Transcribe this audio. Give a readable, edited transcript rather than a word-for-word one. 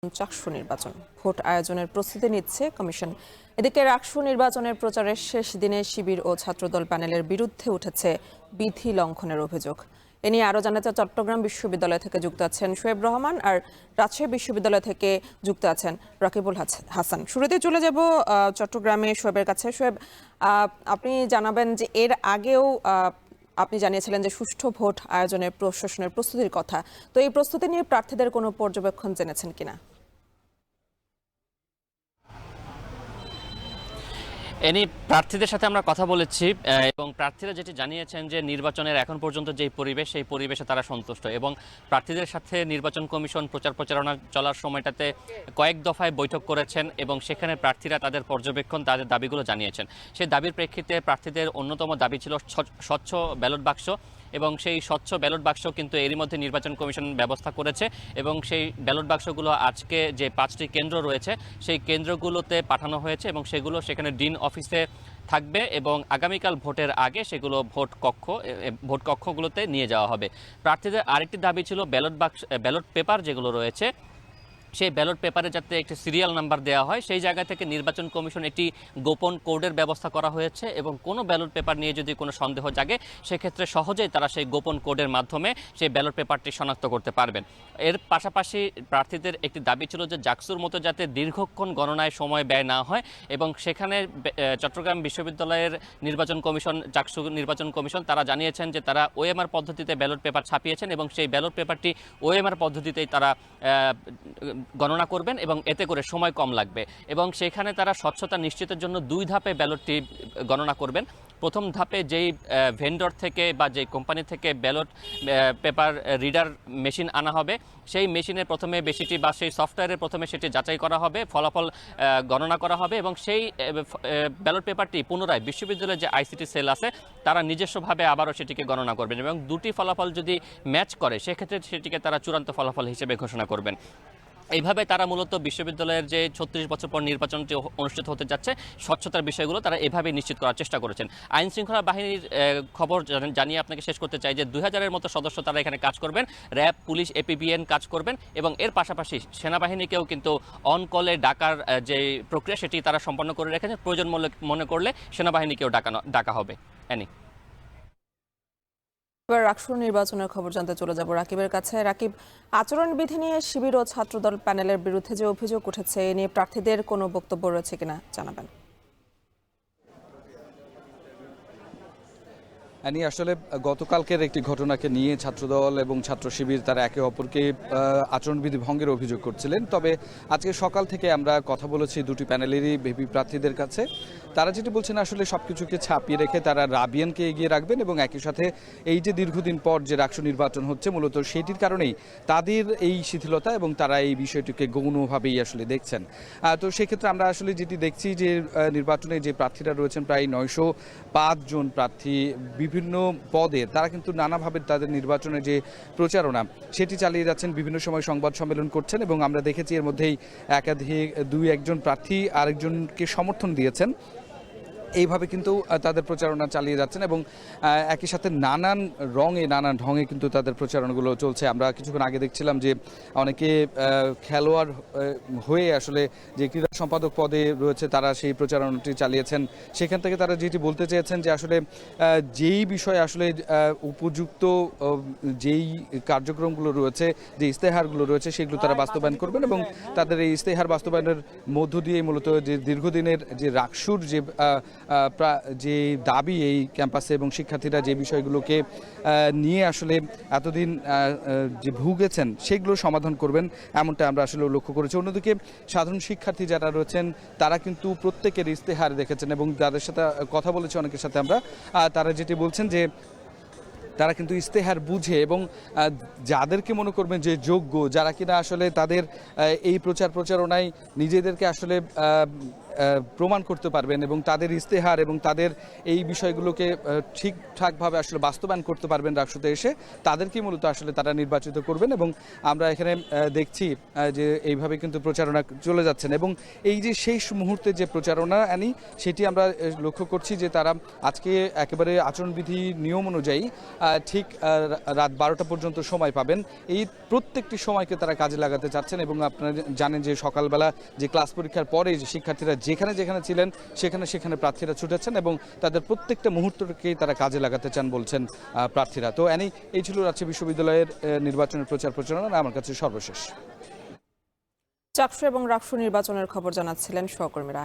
চাকসু নির্বাচন ভোট আয়োজনের প্রস্তুতি নিচ্ছে কমিশন। এদিকে রাকসু নির্বাচনের প্রচারের শেষ দিনে শিবির ও ছাত্রদল প্যানেলের বিরুদ্ধে উঠেছে বিধি লঙ্ঘনের অভিযোগ। এ নিয়ে আরও জানাতে চট্টগ্রাম বিশ্ববিদ্যালয় থেকে যুক্ত আছেন শোয়েব রহমান, আর রাজশাহী বিশ্ববিদ্যালয় থেকে যুক্ত আছেন রাকিবুল হাসান। শুরুতে চলে যাব চট্টগ্রামে শোয়েবের কাছে। শোয়েব, আপনি জানাবেন যে এর আগেও আপনি জানিয়েছিলেন যে সুষ্ঠু ভোট আয়োজনের প্রশাসনের প্রস্তুতির কথা। তো এই প্রস্তুতি নিয়ে প্রার্থীদের কোনো পর্যবেক্ষণ জেনেছেন কিনা? এনি প্রার্থীদের সাথে আমরা কথা বলেছি এবং প্রার্থীরা যেটি জানিয়েছেন যে নির্বাচনের এখন পর্যন্ত যেই পরিবেশ, সেই পরিবেশে তারা সন্তুষ্ট এবং প্রার্থীদের সাথে নির্বাচন কমিশন প্রচারণা চলার সময়টাতে কয়েক দফায় বৈঠক করেছেন এবং সেখানে প্রার্থীরা তাদের পর্যবেক্ষণ, তাদের দাবিগুলো জানিয়েছেন। সেই দাবির প্রেক্ষিতে প্রার্থীদের অন্যতম দাবি ছিল স্বচ্ছ ব্যালট বাক্স এবং সেই স্বচ্ছ ব্যালট বাক্স কিন্তু এরই মধ্যে নির্বাচন কমিশন ব্যবস্থা করেছে এবং সেই ব্যালট বাক্সগুলো আজকে যে 5টি কেন্দ্র রয়েছে সেই কেন্দ্রগুলোতে পাঠানো হয়েছে এবং সেগুলো সেখানে ডিন অফিসে থাকবে এবং আগামীকাল ভোটের আগে সেগুলো ভোট কক্ষগুলোতে নিয়ে যাওয়া হবে। প্রার্থীদের আরেকটি দাবি ছিল ব্যালট পেপার যেগুলো রয়েছে সেই ব্যালট পেপারে যাতে একটি সিরিয়াল নাম্বার দেওয়া হয়, সেই জায়গা থেকে নির্বাচন কমিশন একটি গোপন কোডের ব্যবস্থা করা হয়েছে এবং কোনো ব্যালট পেপার নিয়ে যদি কোনো সন্দেহ জাগে সেক্ষেত্রে সহজেই তারা সেই গোপন কোডের মাধ্যমে সেই ব্যালট পেপারটি শনাক্ত করতে পারবেন। এর পাশাপাশি প্রার্থীদের একটি দাবি ছিল যে জাকসুর মতো যাতে দীর্ঘক্ষণ গণনায় সময় ব্যয় না হয় এবং সেখানে চট্টগ্রাম বিশ্ববিদ্যালয়ের জাকসু নির্বাচন কমিশন তারা জানিয়েছেন যে তারা ওএমআর পদ্ধতিতে ব্যালট পেপার ছাপিয়েছেন এবং সেই ব্যালট পেপারটি ওএমআর পদ্ধতিতেই তারা গণনা করবেন এবং এতে করে সময় কম লাগবে এবং সেখানে তারা স্বচ্ছতা নিশ্চিতের জন্য 2 ধাপে ব্যালটটি গণনা করবেন। প্রথম ধাপে যেই ভেন্ডর থেকে বা যেই কোম্পানি থেকে ব্যালট পেপার রিডার মেশিন আনা হবে সেই মেশিনের প্রথমে বেশিটি বা সেই সফটওয়্যারের প্রথমে সেটি যাচাই করা হবে, ফলাফল গণনা করা হবে এবং সেই ব্যালট পেপারটি পুনরায় বিশ্ববিদ্যালয়ের যে আইসিটি সেল আছে তারা নিজস্বভাবে আবারও সেটিকে গণনা করবেন এবং 2টি ফলাফল যদি ম্যাচ করে সেক্ষেত্রে সেটিকে তারা চূড়ান্ত ফলাফল হিসেবে ঘোষণা করবেন। এইভাবে তারা মূলত বিশ্ববিদ্যালয়ের যে 36 বছর পর নির্বাচনটি অনুষ্ঠিত হতে যাচ্ছে স্বচ্ছতার বিষয়গুলো তারা এভাবেই নিশ্চিত করার চেষ্টা করেছেন। আইন শৃঙ্খলা বাহিনীর খবর জানিয়ে আপনাকে শেষ করতে চাই যে 2000-এর মতো সদস্য তারা এখানে কাজ করবেন, র্যাব, পুলিশ, এপিবিএন কাজ করবেন এবং এর পাশাপাশি সেনাবাহিনীকেও কিন্তু অন কলে ডাকার যে প্রক্রিয়া সেটি তারা সম্পন্ন করে রেখেছেন। প্রয়োজন মনে করলে সেনাবাহিনীকেও ডাকা হবে। এবার রাকসু নির্বাচনের খবর জানতে চলে যাব রাকিবের কাছে। রাকিব, আচরণবিধি নিয়ে শিবির ও ছাত্রদল প্যানেলের বিরুদ্ধে যে অভিযোগ উঠেছে এ নিয়ে প্রার্থীদের কোনো বক্তব্য রয়েছে কিনা জানাবেন। আসলে গতকালকের একটি ঘটনাকে নিয়ে ছাত্রদল এবং ছাত্র শিবির তারা একে অপরকে আচরণবিধি ভঙ্গের অভিযোগ করছিলেন। তবে আজকে সকাল থেকে আমরা কথা বলেছি দুটি প্যানেলেরই ভিপি প্রার্থীদের কাছে। তারা যেটি বলছেন আসলে সবকিছুকে ছাপিয়ে রেখে তারা রাবিয়ানকে এগিয়ে রাখবেন এবং একই সাথে এই যে দীর্ঘদিন পর যে রাকসু নির্বাচন হচ্ছে মূলত সেটির কারণেই তাদের এই শিথিলতা এবং তারা এই বিষয়টিকে গৌণভাবেই আসলে দেখছেন। তো সেক্ষেত্রে আমরা আসলে যেটি দেখছি যে নির্বাচনে যে প্রার্থীরা রয়েছেন প্রায় 905 জন প্রার্থী বিভিন্ন পদে তারা কিন্তু নানাভাবে তাদের নির্বাচনের যে প্রচারণা সেটি চালিয়ে যাচ্ছেন, বিভিন্ন সময় সংবাদ সম্মেলন করছেন এবং আমরা দেখেছি এর মধ্যেই একাধিক 2-1 জন প্রার্থী আরেকজনকে সমর্থন দিয়েছেন। এইভাবে কিন্তু তাদের প্রচারণা চালিয়ে যাচ্ছেন এবং একই সাথে নানান ঢঙে কিন্তু তাদের প্রচারণাগুলো চলছে। আমরা কিছুক্ষণ আগে দেখছিলাম যে অনেকে খেলোয়াড় হয়ে আসলে যে ক্রীড়া সম্পাদক পদে রয়েছে তারা সেই প্রচারণাটি চালিয়েছেন। সেখান থেকে তারা যেটি বলতে চেয়েছেন যে আসলে যেই বিষয়ে আসলে উপযুক্ত যেই কার্যক্রমগুলো রয়েছে, যে ইস্তেহারগুলো রয়েছে সেগুলো তারা বাস্তবায়ন করবেন এবং তাদের এই ইস্তেহার বাস্তবায়নের মধ্য দিয়ে মূলত যে দীর্ঘদিনের যে রাকসুর যে দাবি এই ক্যাম্পাসে এবং শিক্ষার্থীরা যে বিষয়গুলোকে নিয়ে আসলে এতদিন যে ভুগেছেন সেগুলো সমাধান করবেন এমনটা আমরা আসলে লক্ষ্য করেছি। অন্যদিকে সাধারণ শিক্ষার্থী যারা রয়েছেন তারা কিন্তু প্রত্যেকের ইস্তেহার দেখেছেন এবং যাদের সাথে কথা বলেছি অনেকের সাথে আমরা, তারা যেটি বলছেন যে তারা কিন্তু ইস্তেহার বুঝে এবং যাদেরকে মনে করবেন যে যোগ্য, যারা কিনা আসলে তাদের এই প্রচারণায় নিজেদেরকে আসলে প্রমাণ করতে পারবেন এবং তাদের ইস্তেহার এবং তাদের এই বিষয়গুলোকে ঠিকঠাকভাবে আসলে বাস্তবায়ন করতে পারবেন রাকসুতে এসে, তাদেরকেই মূলত আসলে তারা নির্বাচিত করবেন এবং আমরা এখানে দেখছি যে এইভাবে কিন্তু প্রচারণা চলে যাচ্ছেন এবং এই যে শেষ মুহূর্তে যে প্রচারণা সেটি আমরা লক্ষ্য করছি যে তারা আজকে একেবারে আচরণবিধি নিয়ম অনুযায়ী ঠিক রাত 12টা পর্যন্ত সময় পাবেন। এই প্রত্যেকটি সময়কে তারা কাজে লাগাতে চাচ্ছেন এবং আপনারা জানেন যে সকালবেলা যে ক্লাস পরীক্ষার পরে যে শিক্ষার্থীরা যেখানে যেখানে ছিলেন সেখানে প্রার্থীরা ছুটেছেন এবং তাদের প্রত্যেকটা মুহূর্তকেই তারা কাজে লাগাতে চান বলছেন প্রার্থীরা। তো এই ছিল রাজশাহী বিশ্ববিদ্যালয়ের নির্বাচনের প্রচারণা আমার কাছে সর্বশেষ। চাকসু এবং রাকসু নির্বাচনের খবর জানাচ্ছিলেন সহকর্মীরা।